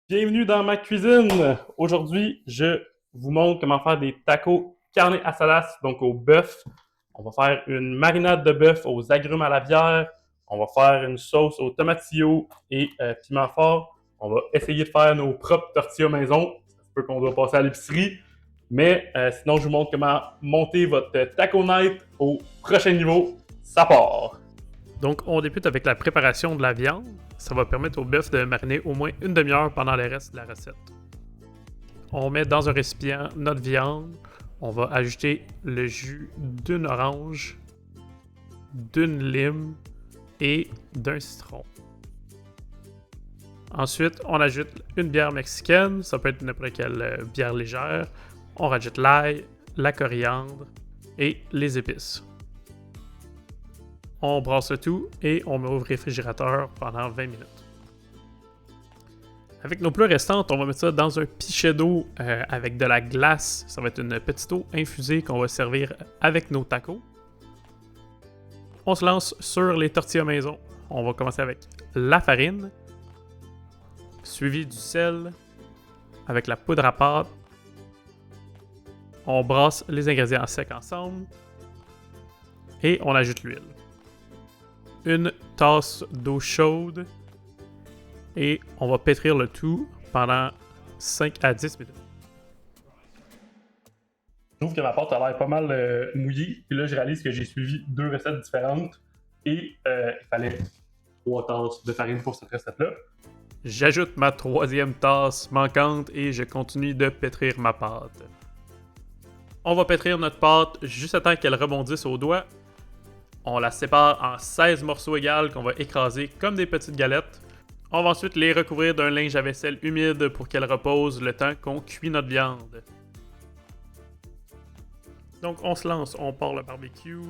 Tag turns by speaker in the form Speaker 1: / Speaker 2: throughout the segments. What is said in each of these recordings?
Speaker 1: Bienvenue dans ma cuisine. Aujourd'hui, je vous montre comment faire des tacos carne asadas, donc au bœuf. On va faire une marinade de bœuf aux agrumes à la bière. On va faire une sauce au tomatillo et piment fort. On va essayer de faire nos propres tortillas maison. Ça se peut qu'on doit passer à l'épicerie. Mais sinon, je vous montre comment monter votre taco night au prochain niveau. Ça part! Donc, on débute avec la préparation de la viande. Ça va permettre au bœuf de mariner au moins une demi-heure pendant le reste de la recette. On met dans un récipient notre viande. On va ajouter le jus d'une orange, d'une lime et d'un citron. Ensuite, on ajoute une bière mexicaine. Ça peut être n'importe quelle bière légère. On rajoute l'ail, la coriandre et les épices. On brasse le tout et on met au réfrigérateur pendant 20 minutes. Avec nos plats restants, on va mettre ça dans un pichet d'eau avec de la glace. Ça va être une petite eau infusée qu'on va servir avec nos tacos. On se lance sur les tortillas maison. On va commencer avec la farine, suivi du sel, avec la poudre à pâte. On brasse les ingrédients secs ensemble et on ajoute l'huile. Une tasse d'eau chaude et on va pétrir le tout pendant 5 à 10 minutes. Je trouve que ma pâte a l'air pas mal mouillée. Puis là, je réalise que j'ai suivi 2 recettes différentes et il fallait 3 tasses de farine pour cette recette-là. J'ajoute ma 3e tasse manquante et je continue de pétrir ma pâte. On va pétrir notre pâte juste à temps qu'elle rebondisse au doigt. On la sépare en 16 morceaux égaux qu'on va écraser comme des petites galettes. On va ensuite les recouvrir d'un linge à vaisselle humide pour qu'elles reposent le temps qu'on cuit notre viande. Donc on se lance, on part le barbecue.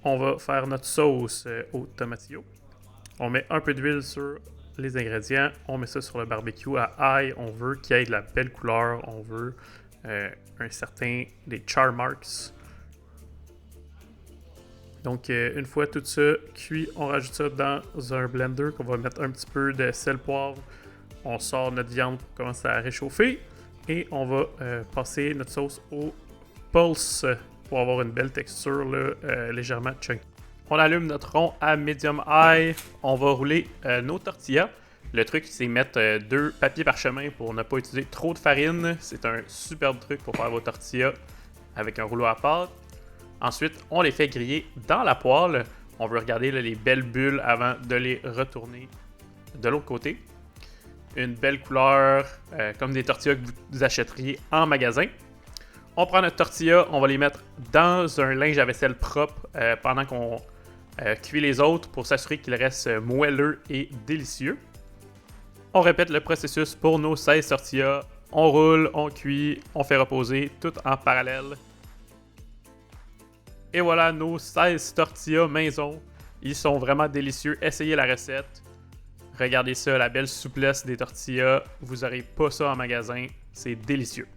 Speaker 1: On va faire notre sauce au tomatillo. On met un peu d'huile sur les ingrédients. On met ça sur le barbecue à ail. On veut qu'il y ait de la belle couleur. On veut des char marks. Donc, une fois tout ça cuit, on rajoute ça dans un blender qu'on va mettre un petit peu de sel poivre. On sort notre viande pour commencer à réchauffer. Et on va passer notre sauce au pulse pour avoir une belle texture là, légèrement chunky. On allume notre rond à medium high. On va rouler nos tortillas. Le truc, c'est mettre 2 papiers parchemin pour ne pas utiliser trop de farine. C'est un superbe truc pour faire vos tortillas avec un rouleau à pâte. Ensuite, on les fait griller dans la poêle. On veut regarder là, les belles bulles avant de les retourner de l'autre côté. Une belle couleur, comme des tortillas que vous achèteriez en magasin. On prend notre tortilla, on va les mettre dans un linge à vaisselle propre pendant qu'on cuit les autres pour s'assurer qu'ils restent moelleux et délicieux. On répète le processus pour nos 16 tortillas. On roule, on cuit, on fait reposer, tout en parallèle. Et voilà nos 16 tortillas maison. Ils sont vraiment délicieux. Essayez la recette. Regardez ça, la belle souplesse des tortillas. Vous n'aurez pas ça en magasin. C'est délicieux.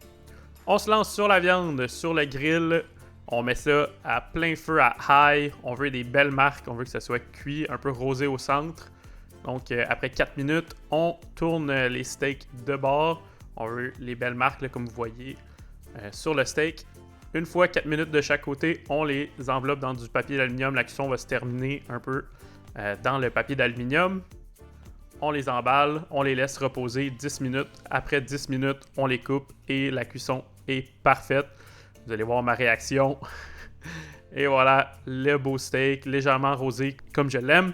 Speaker 1: On se lance sur la viande, sur le grill. On met ça à plein feu à high. On veut des belles marques. On veut que ça soit cuit, un peu rosé au centre. Donc, après 4 minutes, on tourne les steaks de bord. On veut les belles marques, là, comme vous voyez, sur le steak. Une fois 4 minutes de chaque côté, on les enveloppe dans du papier d'aluminium. La cuisson va se terminer un peu dans le papier d'aluminium. On les emballe, on les laisse reposer 10 minutes. Après 10 minutes, on les coupe et la cuisson est parfaite. Vous allez voir ma réaction. Et voilà, le beau steak, légèrement rosé comme je l'aime.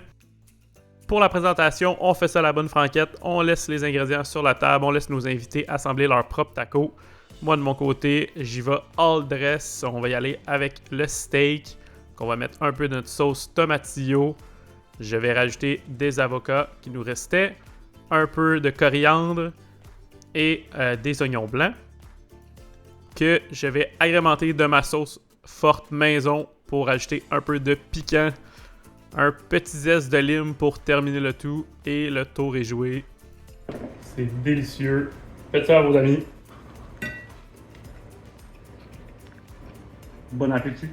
Speaker 1: Pour la présentation, on fait ça à la bonne franquette. On laisse les ingrédients sur la table. On laisse nos invités assembler leur propre taco. Moi, de mon côté, j'y vais all dress. On va y aller avec le steak. On va mettre un peu de notre sauce tomatillo. Je vais rajouter des avocats qui nous restaient. Un peu de coriandre et des oignons blancs. Que je vais agrémenter de ma sauce forte maison pour ajouter un peu de piquant. Un petit zeste de lime pour terminer le tout. Et le tour est joué. C'est délicieux. Faites ça à vos amis. Bon appétit.